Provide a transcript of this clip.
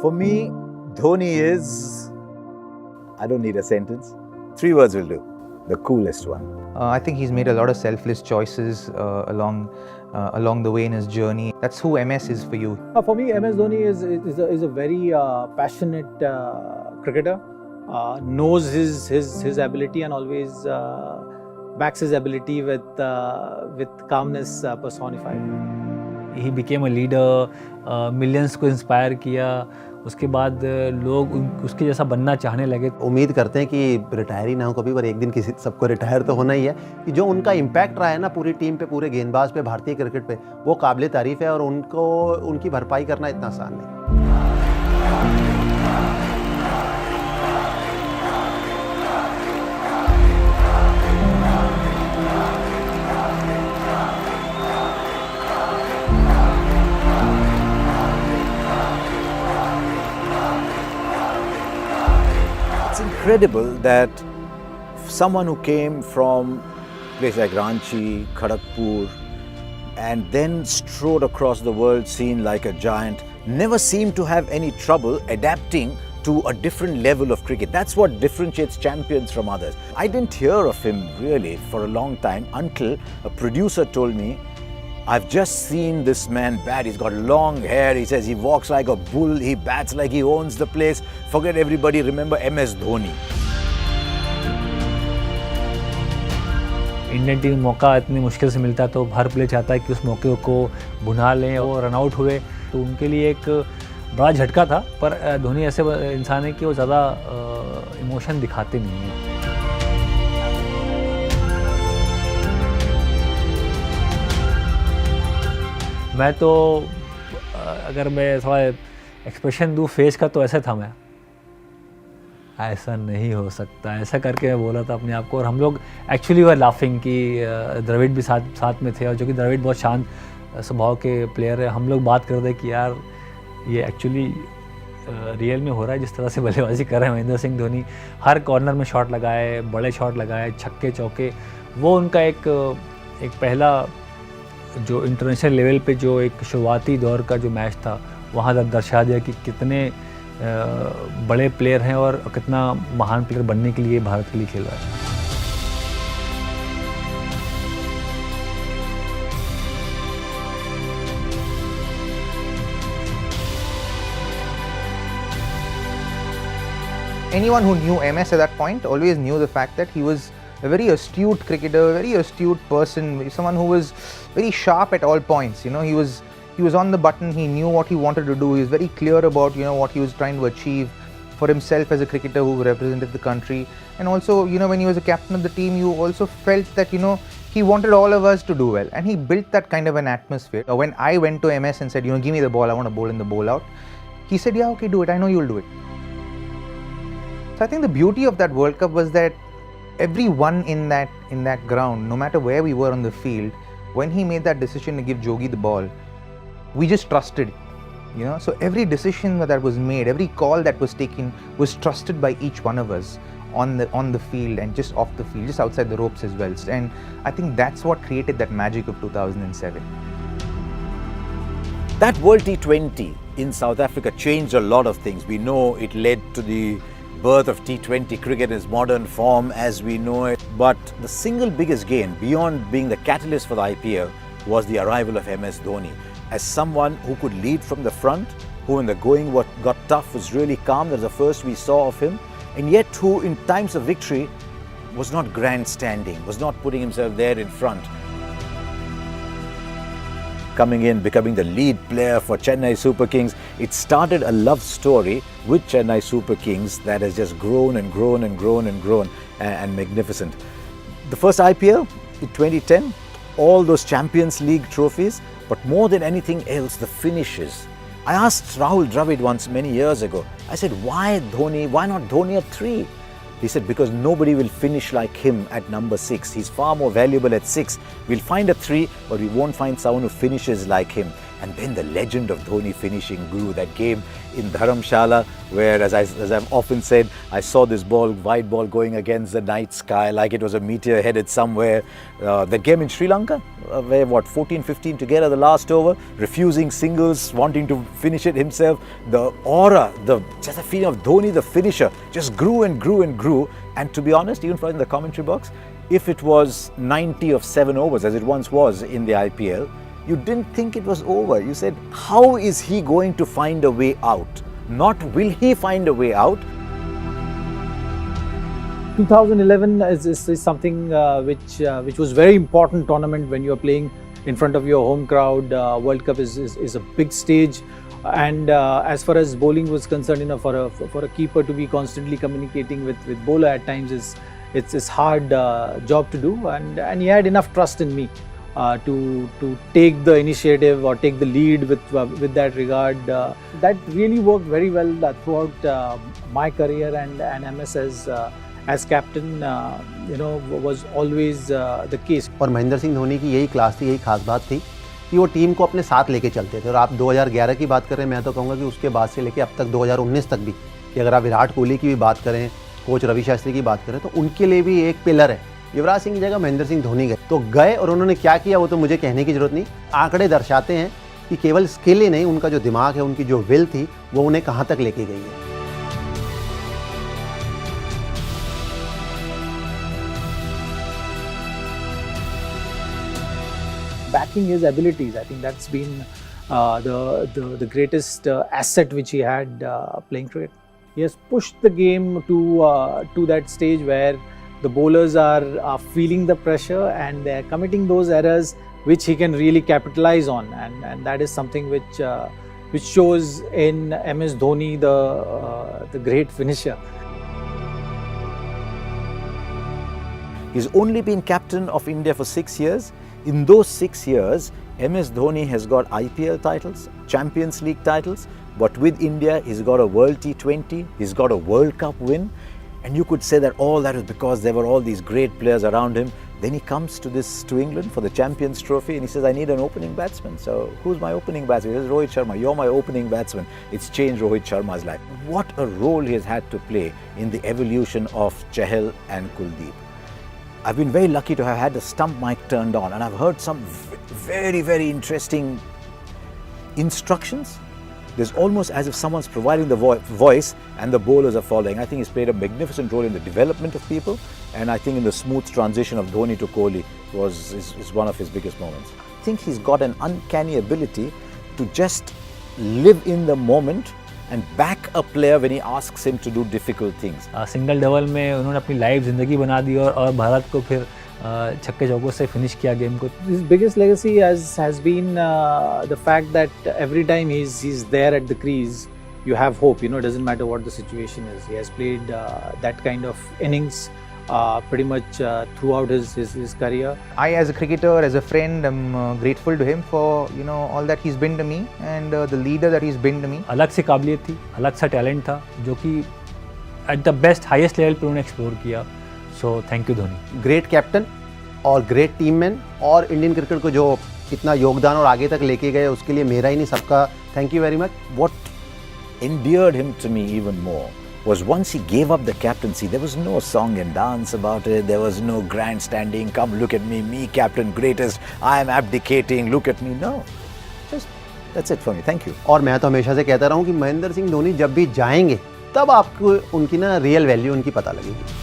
For me, Dhoni is, I don't need a sentence, 3 words will do, the coolest one. I think he's made a lot of selfless choices along the way in his journey. That's who MS is for you. For me, MS Dhoni is a very passionate cricketer. Knows his ability and always backs his ability with calmness personified. He became a leader, millions को inspire किया. उसके बाद लोग उसके जैसा बनना चाहने लगे. उम्मीद करते हैं कि रिटायर ना हो कभी, पर एक दिन किसी सबको रिटायर तो होना ही है. कि जो उनका इम्पैक्ट रहा है ना पूरी टीम पे, पूरे गेंदबाज पे, भारतीय क्रिकेट पे, वो काबिल तारीफ है और उनकी भरपाई करना इतना आसान नहीं. It's incredible that someone who came from places like Ranchi, Kharagpur, and then strode across the world scene like a giant, never seemed to have any trouble adapting to a different level of cricket. That's what differentiates champions from others. I didn't hear of him really for a long time until a producer told me, I've just seen this man bat. He's got long hair. He says he walks like a bull. He bats like he owns the place. Forget everybody. Remember MS Dhoni. Indian team मौका इतनी मुश्किल से मिलता है तो हर player चाहता है कि उस मौके को भुना लें. वो रन आउट हुए तो उनके लिए एक बड़ा झटका था. पर धोनी ऐसे इंसान है कि वो ज़्यादा इमोशन दिखाते नहीं हैं. मैं तो अगर मैं थोड़ा एक्सप्रेशन दूँ फेस का तो ऐसा था मैं, ऐसा नहीं हो सकता, ऐसा करके मैं बोला था अपने आप को. और हम लोग एक्चुअली वर लाफिंग कि द्रविड़ भी साथ में थे, और जो कि द्रविड़ बहुत शांत स्वभाव के प्लेयर है. हम लोग बात कर रहे कि यार ये एक्चुअली रियल में हो रहा है जिस तरह से बल्लेबाजी कर रहे हैं महेंद्र सिंह धोनी. हर कॉर्नर में शॉट लगाए, बड़े शॉट लगाए, छक्के चौके. वो उनका एक पहला जो इंटरनेशनल लेवल पे जो एक शुरुआती दौर का जो मैच था, वहाँ दर्शा दिया कि कितने बड़े प्लेयर हैं और कितना महान प्लेयर बनने के लिए भारत के लिए खेल रहा है. Anyone who knew MS at that point always knew the fact that he was a very astute cricketer, very astute person, someone who was very sharp at all points. You know, he was on the button. He knew what he wanted to do. He was very clear about what he was trying to achieve for himself as a cricketer who represented the country. And also, when he was a captain of the team, you also felt that he wanted all of us to do well, and he built that kind of an atmosphere. When I went to MS and said, give me the ball, I want to bowl in the bowl out, he said, yeah, okay, do it. I know you'll do it. So I think the beauty of that World Cup was that everyone in that ground, no matter where we were on the field, when he made that decision to give Jogi the ball, we just trusted. So every decision that was made, every call that was taken was trusted by each one of us on the field and just off the field, just outside the ropes as well. And I think that's what created that magic of 2007. That World T20 in South Africa changed a lot of things. We know it led to the birth of T20 cricket in its modern form as we know it. But the single biggest gain, beyond being the catalyst for the IPL, was the arrival of MS Dhoni. As someone who could lead from the front, who when the going got tough was really calm. That was the first we saw of him. And yet who in times of victory was not grandstanding, was not putting himself there in front. Coming in, becoming the lead player for Chennai Super Kings, it started a love story with Chennai Super Kings that has just grown and grown and grown and grown and magnificent. The first IPL in 2010, all those Champions League trophies, but more than anything else, the finishes. I asked Rahul Dravid once many years ago, I said, why Dhoni, why not Dhoni at 3? He said, because nobody will finish like him at number 6. He's far more valuable at 6. We'll find a 3, but we won't find someone who finishes like him. And then the legend of Dhoni finishing grew. That game in Dharamshala, where, as I've often said, I saw this wide ball going against the night sky like it was a meteor headed somewhere. That game in Sri Lanka, where 14-15 together the last over, refusing singles, wanting to finish it himself. The aura, just the feeling of Dhoni, the finisher, just grew and grew and grew. And to be honest, even in the commentary box, if it was 90 of 7 overs, as it once was in the IPL, you didn't think it was over. You said, how is he going to find a way out? Not will he find a way out? 2011 is something which was very important tournament when you are playing in front of your home crowd. World Cup is a big stage, and as far as bowling was concerned, for a keeper to be constantly communicating with bowler at times it's hard job to do, and he had enough trust in me to take the initiative or take the lead with that regard. That really worked very well throughout my career, and MS as captain was always the case. और महेंद्र सिंह धोनी की यही class थी, यही खास बात थी कि वो टीम को अपने साथ लेके चलते थे। और आप 2011 की बात करें, मैं तो कहूँगा कि उसके बाद से लेके अब तक 2019 तक भी, कि अगर आप विराट कोहली की भी बात करें, कोच रवि शास्त्री की बात करें, तो उनके लिए भी एक पिलर है। युवराज सिंह की जगह महेंद्र सिंह धोनी गए, तो गए और उन्होंने क्या किया वो तो मुझे कहने की जरूरत नहीं। आंकड़े दर्शाते हैं कि केवल स्किल ही नहीं, उनका जो दिमाग है, उनकी जो विल थी, वो उन्हें कहाँ तक लेके गई है। Backing his abilities, I think that's been the greatest asset which he had playing cricket. He has pushed the game to that stage where the bowlers are feeling the pressure and they are committing those errors which he can really capitalize on, and that is something which shows in MS Dhoni, the great finisher. He's only been captain of India for 6 years. In those 6 years, MS Dhoni has got IPL titles, Champions League titles, but with India, he's got a World T20, he's got a World Cup win, and you could say that all that is because there were all these great players around him. Then he comes to England for the Champions Trophy, and he says, I need an opening batsman. So who's my opening batsman? He says, Rohit Sharma, you're my opening batsman. It's changed Rohit Sharma's life. What a role he has had to play in the evolution of Chahal and Kuldeep. I've been very lucky to have had the stump mic turned on, and I've heard some very, very interesting instructions. There's almost as if someone's providing the voice and the bowlers are following. I think he's played a magnificent role in the development of people, and I think in the smooth transition of Dhoni to Kohli is one of his biggest moments. I think he's got an uncanny ability to just live in the moment and back a player when he asks him to do difficult things. Single double में उन्होंने अपनी life ज़िंदगी बना दी और भारत को फिर छक्के चौकों से फिनिश किया गेम को. His biggest legacy has been the fact that every time he's there at the crease, you have hope. It doesn't matter what the situation is. He has played that kind of innings pretty much throughout his career. I, as a cricketer, as a friend, am grateful to him for all that he's been to me and the leader that he's been to me. अलग सी काबिलियत थी, अलग सा talent था, जो कि at the best highest level पे उन्होंने एक्सप्लोर किया. So thank you Dhoni. Great captain और ग्रेट टीम मैन, और इंडियन क्रिकेट को जो इतना योगदान और आगे तक लेके गए, उसके लिए मेरा ही नहीं सबका thank you very much. What endeared him to me even more was once he gave up the captaincy, there was no song and dance about it, there was no grandstanding, come look at me captain, greatest, I am abdicating, look at me. No, just that's it for me, thank you. और मैं तो हमेशा से कहता रहा हूँ कि महेंद्र सिंह धोनी जब भी जाएंगे, तब आपको उनकी रियल वैल्यू उनकी पता लगेगी.